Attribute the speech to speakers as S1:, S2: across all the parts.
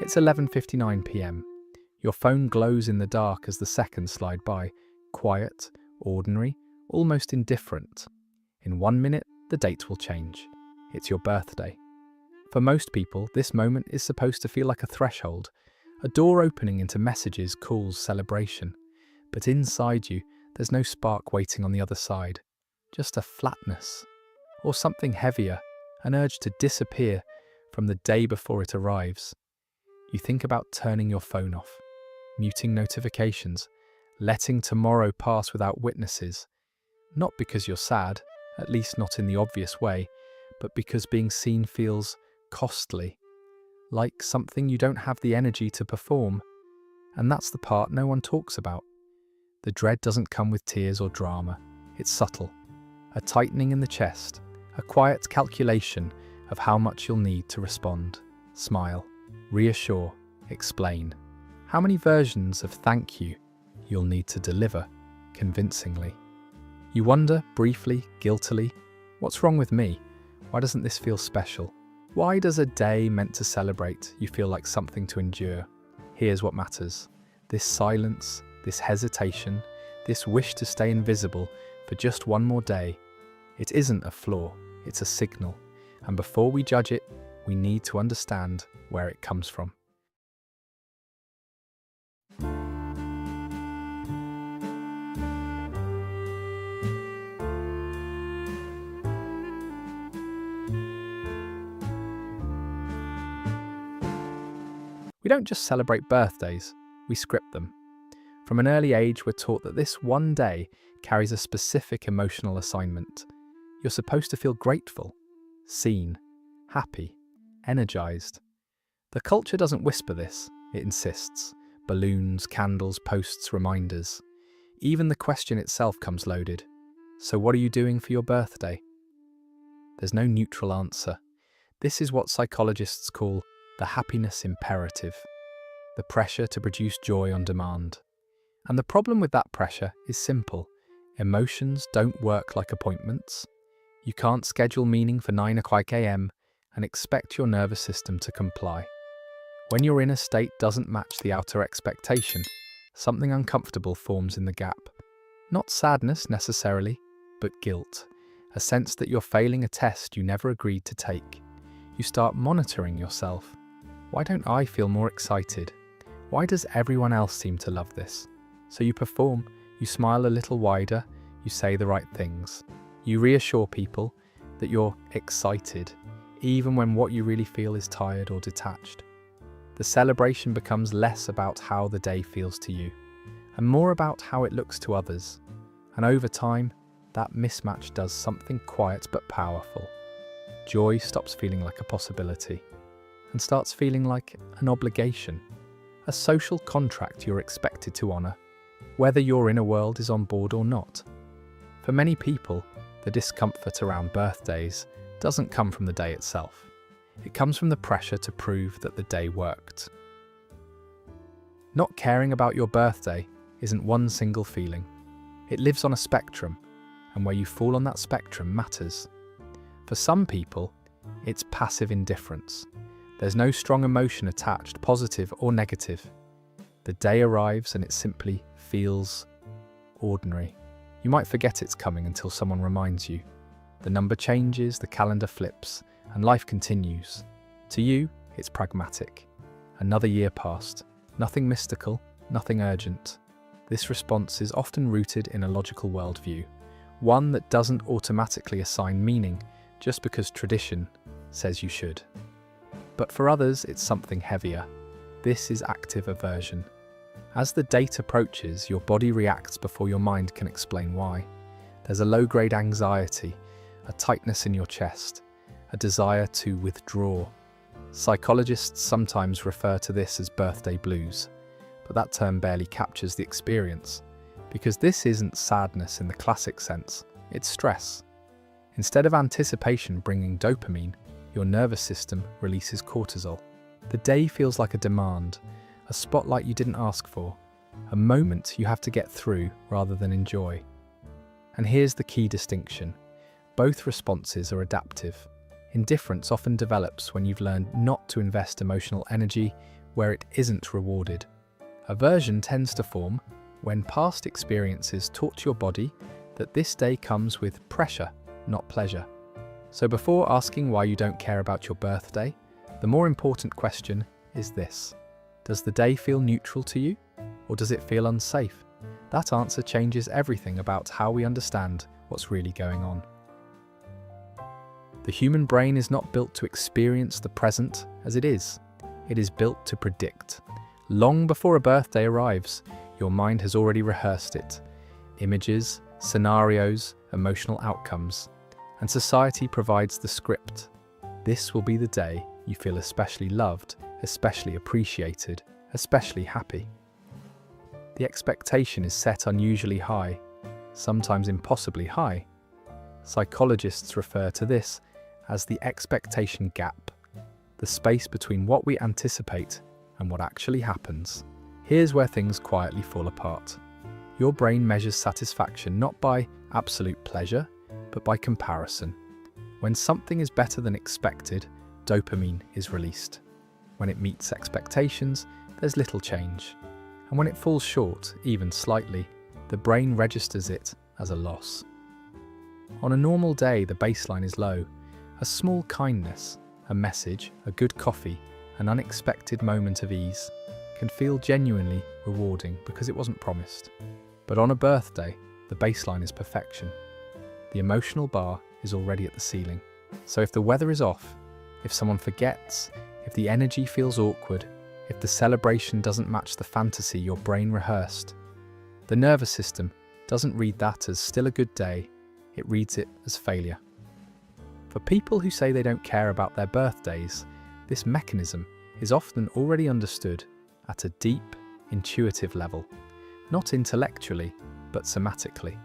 S1: It's 11:59 p.m. Your phone glows in the dark as the seconds slide by, quiet, ordinary, almost indifferent. In 1 minute, the date will change. It's your birthday. For most people, this moment is supposed to feel like a threshold, a door opening into messages, calls, celebration. But inside you, there's no spark waiting on the other side, just a flatness, or something heavier, an urge to disappear from the day before it arrives. You think about turning your phone off, muting notifications, letting tomorrow pass without witnesses, not because you're sad, at least not in the obvious way, but because being seen feels costly, like something you don't have the energy to perform. And that's the part no one talks about. The dread doesn't come with tears or drama. It's subtle. A tightening in the chest, a quiet calculation of how much you'll need to respond, smile, reassure, explain. How many versions of thank you you'll need to deliver convincingly. You wonder, briefly, guiltily, what's wrong with me? Why doesn't this feel special? Why does a day meant to celebrate you feel like something to endure? Here's what matters. This silence, this hesitation, this wish to stay invisible for just one more day. It isn't a flaw, it's a signal. And before we judge it, we need to understand where it comes from. We don't just celebrate birthdays, we script them. From an early age, we're taught that this one day carries a specific emotional assignment. You're supposed to feel grateful, seen, happy, energized. The culture doesn't whisper this, it insists. Balloons, candles, posts, reminders. Even the question itself comes loaded. So what are you doing for your birthday? There's no neutral answer. This is what psychologists call the happiness imperative, the pressure to produce joy on demand. And the problem with that pressure is simple. Emotions don't work like appointments. You can't schedule meaning for 9 o'clock a.m. and expect your nervous system to comply. When your inner state doesn't match the outer expectation, something uncomfortable forms in the gap. Not sadness necessarily, but guilt, a sense that you're failing a test you never agreed to take. You start monitoring yourself. Why don't I feel more excited? Why does everyone else seem to love this? So you perform, you smile a little wider, you say the right things. You reassure people that you're excited, even when what you really feel is tired or detached. The celebration becomes less about how the day feels to you, and more about how it looks to others. And over time, that mismatch does something quiet but powerful. Joy stops feeling like a possibility and starts feeling like an obligation, a social contract you're expected to honor, whether your inner world is on board or not. For many people, the discomfort around birthdays doesn't come from the day itself. It comes from the pressure to prove that the day worked. Not caring about your birthday isn't one single feeling. It lives on a spectrum, and where you fall on that spectrum matters. For some people, it's passive indifference. There's no strong emotion attached, positive or negative. The day arrives and it simply feels ordinary. You might forget it's coming until someone reminds you. The number changes, the calendar flips, and life continues. To you, it's pragmatic. Another year passed. Nothing mystical, nothing urgent. This response is often rooted in a logical worldview, one that doesn't automatically assign meaning just because tradition says you should. But for others, it's something heavier. This is active aversion. As the date approaches, your body reacts before your mind can explain why. There's a low-grade anxiety, a tightness in your chest, a desire to withdraw. Psychologists sometimes refer to this as birthday blues, but that term barely captures the experience, because this isn't sadness in the classic sense, it's stress. Instead of anticipation bringing dopamine, your nervous system releases cortisol. The day feels like a demand, a spotlight you didn't ask for, a moment you have to get through rather than enjoy. And here's the key distinction. Both responses are adaptive. Indifference often develops when you've learned not to invest emotional energy where it isn't rewarded. Aversion tends to form when past experiences taught your body that this day comes with pressure, not pleasure. So before asking why you don't care about your birthday, the more important question is this: does the day feel neutral to you, or does it feel unsafe? That answer changes everything about how we understand what's really going on. The human brain is not built to experience the present as it is. It is built to predict. Long before a birthday arrives, your mind has already rehearsed it. Images, scenarios, emotional outcomes. And society provides the script. This will be the day you feel especially loved, especially appreciated, especially happy. The expectation is set unusually high, sometimes impossibly high. Psychologists refer to this as the expectation gap, the space between what we anticipate and what actually happens. Here's where things quietly fall apart. Your brain measures satisfaction not by absolute pleasure, but by comparison. When something is better than expected, dopamine is released. When it meets expectations, there's little change. And when it falls short, even slightly, the brain registers it as a loss. On a normal day, the baseline is low. A small kindness, a message, a good coffee, an unexpected moment of ease can feel genuinely rewarding because it wasn't promised. But on a birthday, the baseline is perfection. The emotional bar is already at the ceiling. So if the weather is off, if someone forgets, if the energy feels awkward, if the celebration doesn't match the fantasy your brain rehearsed, the nervous system doesn't read that as still a good day, it reads it as failure. For people who say they don't care about their birthdays, this mechanism is often already understood at a deep, intuitive level, not intellectually, but somatically.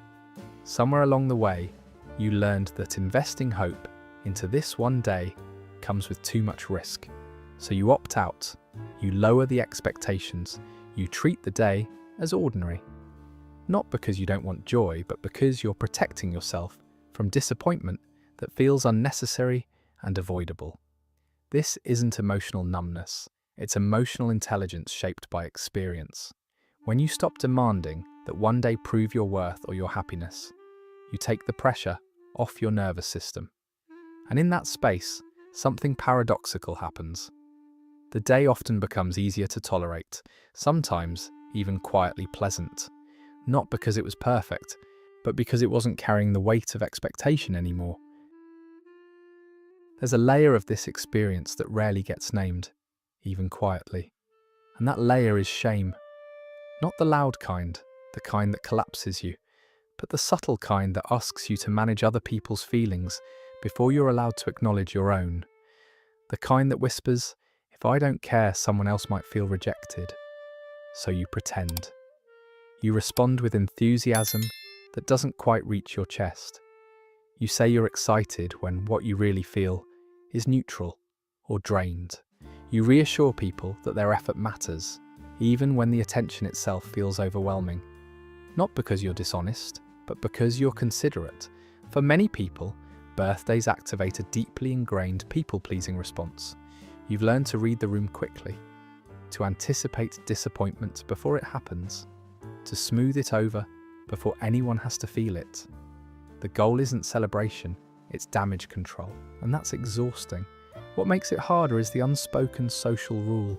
S1: Somewhere along the way, you learned that investing hope into this one day comes with too much risk. So you opt out, you lower the expectations, you treat the day as ordinary. Not because you don't want joy, but because you're protecting yourself from disappointment that feels unnecessary and avoidable. This isn't emotional numbness, it's emotional intelligence shaped by experience. When you stop demanding that one day prove your worth or your happiness, you take the pressure off your nervous system. And in that space, something paradoxical happens. The day often becomes easier to tolerate, sometimes even quietly pleasant. Not because it was perfect, but because it wasn't carrying the weight of expectation anymore. There's a layer of this experience that rarely gets named, even quietly. And that layer is shame. Not the loud kind, the kind that collapses you, but the subtle kind that asks you to manage other people's feelings before you're allowed to acknowledge your own. The kind that whispers, if I don't care, someone else might feel rejected. So you pretend. You respond with enthusiasm that doesn't quite reach your chest. You say you're excited when what you really feel is neutral or drained. You reassure people that their effort matters, even when the attention itself feels overwhelming. Not because you're dishonest, but because you're considerate. For many people, birthdays activate a deeply ingrained people-pleasing response. You've learned to read the room quickly, to anticipate disappointment before it happens, to smooth it over before anyone has to feel it. The goal isn't celebration, it's damage control, and that's exhausting. What makes it harder is the unspoken social rule.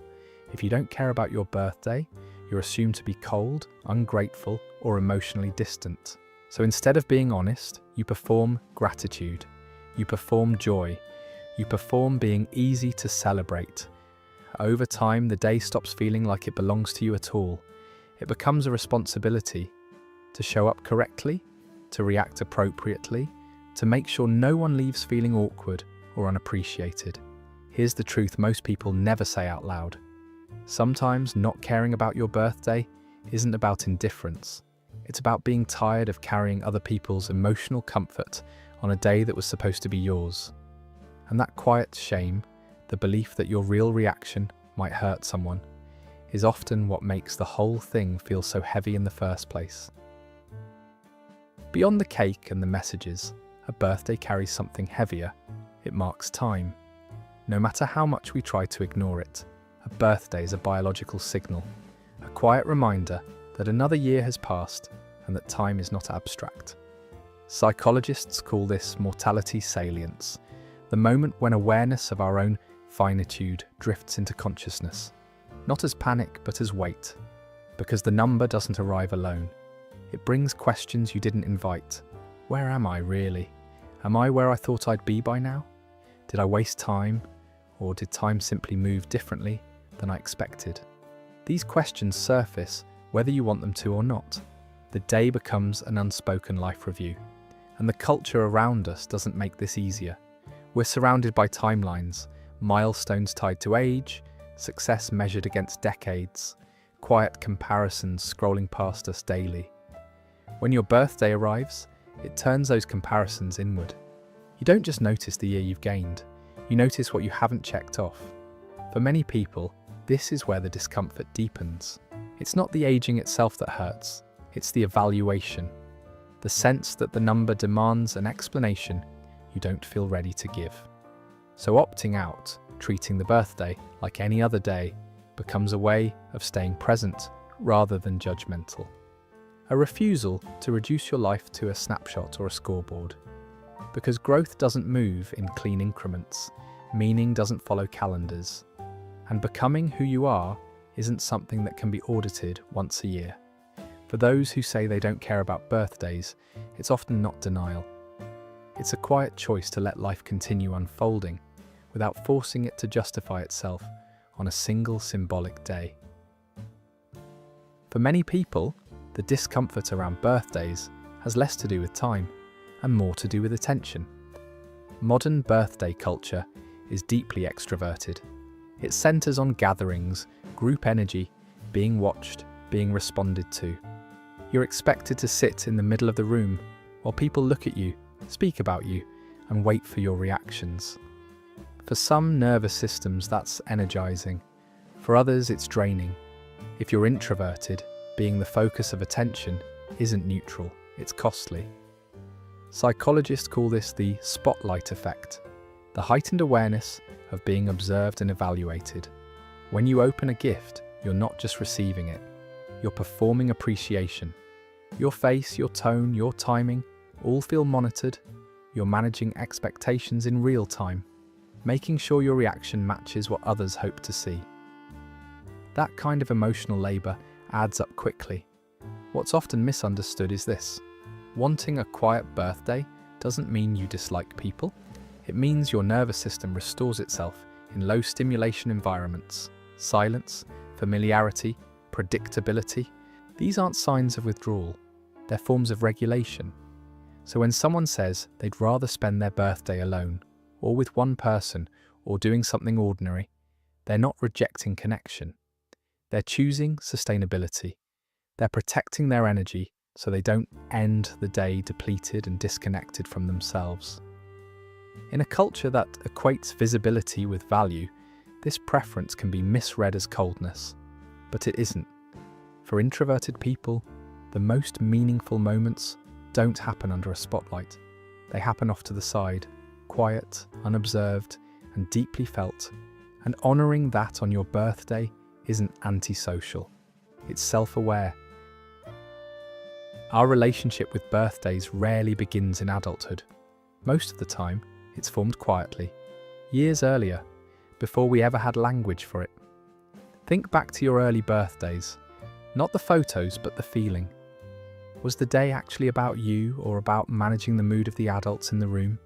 S1: If you don't care about your birthday, you're assumed to be cold, ungrateful, or emotionally distant. So instead of being honest, you perform gratitude, you perform joy, you perform being easy to celebrate. Over time, the day stops feeling like it belongs to you at all. It becomes a responsibility to show up correctly, to react appropriately, to make sure no one leaves feeling awkward or unappreciated. Here's the truth most people never say out loud. Sometimes not caring about your birthday isn't about indifference. It's about being tired of carrying other people's emotional comfort on a day that was supposed to be yours. And that quiet shame, the belief that your real reaction might hurt someone, is often what makes the whole thing feel so heavy in the first place. Beyond the cake and the messages, a birthday carries something heavier. It marks time. No matter how much we try to ignore it, a birthday is a biological signal, a quiet reminder that another year has passed and that time is not abstract. Psychologists call this mortality salience, the moment when awareness of our own finitude drifts into consciousness, not as panic but as weight, because the number doesn't arrive alone. It brings questions you didn't invite. Where am I really? Am I where I thought I'd be by now? Did I waste time? Or did time simply move differently than I expected? These questions surface whether you want them to or not. The day becomes an unspoken life review. And the culture around us doesn't make this easier. We're surrounded by timelines, milestones tied to age, success measured against decades, quiet comparisons scrolling past us daily. When your birthday arrives, it turns those comparisons inward. You don't just notice the year you've gained, you notice what you haven't checked off. For many people, this is where the discomfort deepens. It's not the aging itself that hurts, it's the evaluation. The sense that the number demands an explanation you don't feel ready to give. So opting out, treating the birthday like any other day, becomes a way of staying present rather than judgmental. A refusal to reduce your life to a snapshot or a scoreboard. Because growth doesn't move in clean increments, meaning doesn't follow calendars, and becoming who you are isn't something that can be audited once a year. For those who say they don't care about birthdays, it's often not denial. It's a quiet choice to let life continue unfolding without forcing it to justify itself on a single symbolic day. For many people, the discomfort around birthdays has less to do with time and more to do with attention. Modern birthday culture is deeply extroverted. It centers on gatherings, group energy, being watched, being responded to. You're expected to sit in the middle of the room while people look at you, speak about you, and wait for your reactions. For some nervous systems, that's energizing. For others, it's draining. If you're introverted, being the focus of attention isn't neutral, it's costly. Psychologists call this the spotlight effect, the heightened awareness of being observed and evaluated. When you open a gift, you're not just receiving it, you're performing appreciation. Your face, your tone, your timing, all feel monitored. You're managing expectations in real time, making sure your reaction matches what others hope to see. That kind of emotional labor adds up quickly. What's often misunderstood is this: wanting a quiet birthday doesn't mean you dislike people. It means your nervous system restores itself in low stimulation environments. Silence, familiarity, predictability, these aren't signs of withdrawal, they're forms of regulation. So when someone says they'd rather spend their birthday alone, or with one person, or doing something ordinary, they're not rejecting connection. They're choosing sustainability. They're protecting their energy so they don't end the day depleted and disconnected from themselves. In a culture that equates visibility with value, this preference can be misread as coldness, but it isn't. For introverted people, the most meaningful moments don't happen under a spotlight. They happen off to the side, quiet, unobserved, and deeply felt. And honoring that on your birthday isn't antisocial. It's self-aware. Our relationship with birthdays rarely begins in adulthood. Most of the time, it's formed quietly, years earlier, before we ever had language for it. Think back to your early birthdays. Not the photos, but the feeling. Was the day actually about you or about managing the mood of the adults in the room?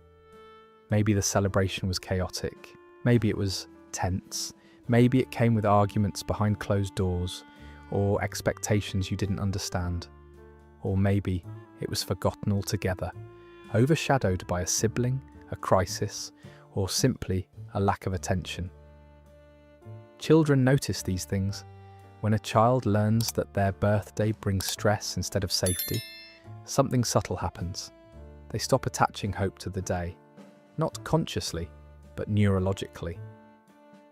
S1: Maybe the celebration was chaotic. Maybe it was tense. Maybe it came with arguments behind closed doors or expectations you didn't understand. Or maybe it was forgotten altogether, overshadowed by a sibling, a crisis, or simply a lack of attention. Children notice these things. When a child learns that their birthday brings stress instead of safety, something subtle happens. They stop attaching hope to the day, not consciously, but neurologically.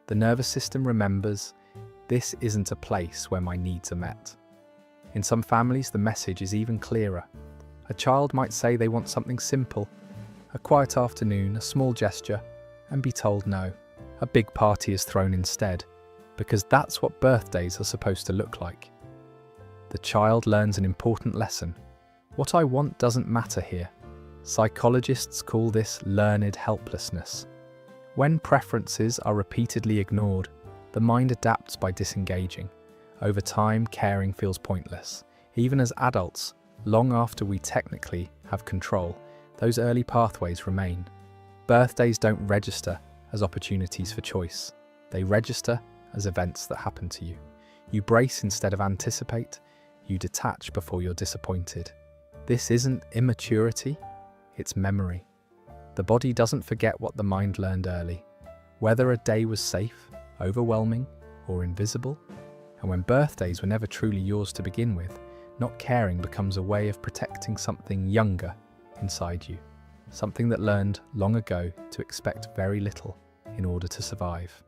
S1: The nervous system remembers, this isn't a place where my needs are met. In some families, the message is even clearer. A child might say they want something simple, a quiet afternoon, a small gesture, and be told no. A big party is thrown instead, because that's what birthdays are supposed to look like. The child learns an important lesson. What I want doesn't matter here. Psychologists call this learned helplessness. When preferences are repeatedly ignored, the mind adapts by disengaging. Over time, caring feels pointless. Even as adults, long after we technically have control, those early pathways remain. Birthdays don't register as opportunities for choice. They register as events that happen to you. You brace instead of anticipate. You detach before you're disappointed. This isn't immaturity, it's memory. The body doesn't forget what the mind learned early, whether a day was safe, overwhelming, or invisible. And when birthdays were never truly yours to begin with, not caring becomes a way of protecting something younger inside you, something that learned long ago to expect very little in order to survive.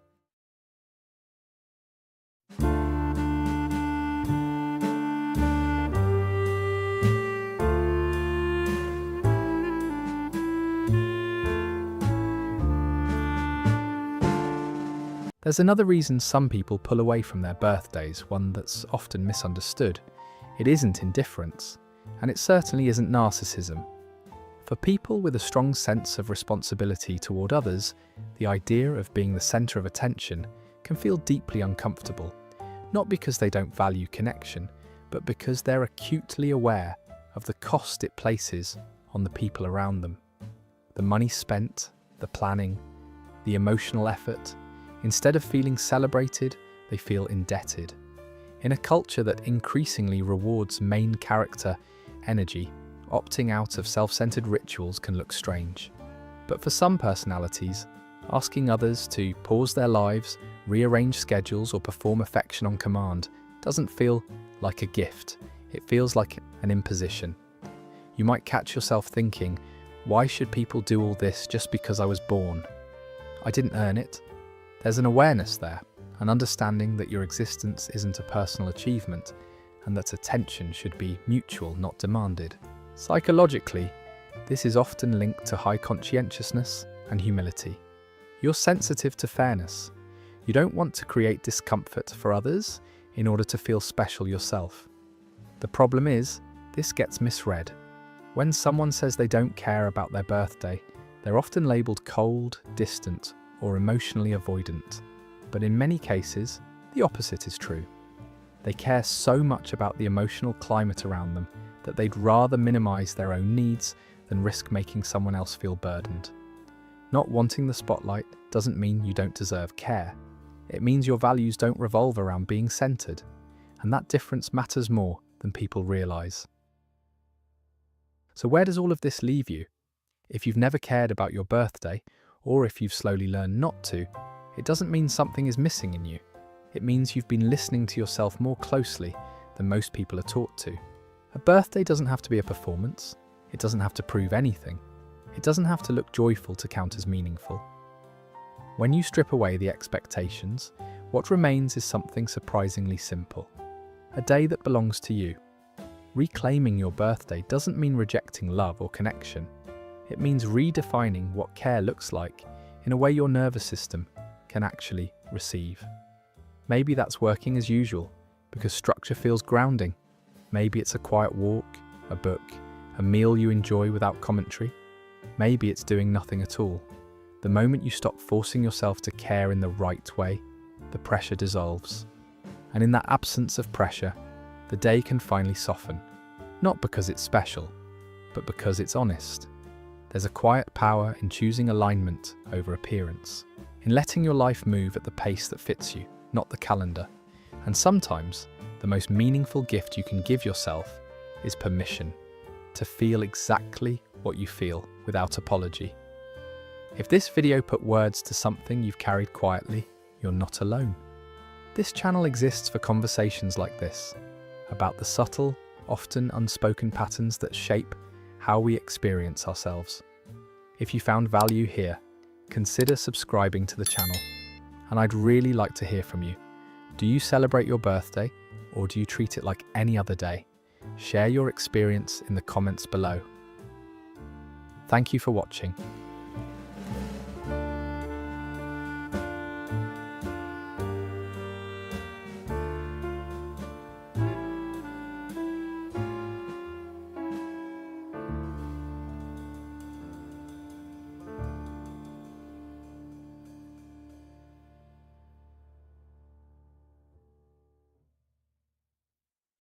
S1: There's another reason some people pull away from their birthdays, one that's often misunderstood. It isn't indifference, and it certainly isn't narcissism. For people with a strong sense of responsibility toward others, the idea of being the center of attention can feel deeply uncomfortable, not because they don't value connection, but because they're acutely aware of the cost it places on the people around them. The money spent, the planning, the emotional effort. Instead of feeling celebrated, they feel indebted. In a culture that increasingly rewards main character energy, opting out of self-centered rituals can look strange. But for some personalities, asking others to pause their lives, rearrange schedules, or perform affection on command doesn't feel like a gift. It feels like an imposition. You might catch yourself thinking, why should people do all this just because I was born? I didn't earn it. There's an awareness there, an understanding that your existence isn't a personal achievement and that attention should be mutual, not demanded. Psychologically, this is often linked to high conscientiousness and humility. You're sensitive to fairness. You don't want to create discomfort for others in order to feel special yourself. The problem is, this gets misread. When someone says they don't care about their birthday, they're often labeled cold, distant, or emotionally avoidant. But in many cases, the opposite is true. They care so much about the emotional climate around them that they'd rather minimize their own needs than risk making someone else feel burdened. Not wanting the spotlight doesn't mean you don't deserve care. It means your values don't revolve around being centered, and that difference matters more than people realize. So where does all of this leave you? If you've never cared about your birthday, or if you've slowly learned not to, it doesn't mean something is missing in you. It means you've been listening to yourself more closely than most people are taught to. A birthday doesn't have to be a performance. It doesn't have to prove anything. It doesn't have to look joyful to count as meaningful. When you strip away the expectations, what remains is something surprisingly simple. A day that belongs to you. Reclaiming your birthday doesn't mean rejecting love or connection. It means redefining what care looks like in a way your nervous system can actually receive. Maybe that's working as usual, because structure feels grounding. Maybe it's a quiet walk, a book, a meal you enjoy without commentary. Maybe it's doing nothing at all. The moment you stop forcing yourself to care in the right way, the pressure dissolves. And in that absence of pressure, the day can finally soften. Not because it's special, but because it's honest. There's a quiet power in choosing alignment over appearance, in letting your life move at the pace that fits you, not the calendar. And sometimes, the most meaningful gift you can give yourself is permission to feel exactly what you feel without apology. If this video put words to something you've carried quietly, you're not alone. This channel exists for conversations like this, about the subtle, often unspoken patterns that shape how we experience ourselves. If you found value here, consider subscribing to the channel. And I'd really like to hear from you. Do you celebrate your birthday, or do you treat it like any other day? Share your experience in the comments below. Thank you for watching.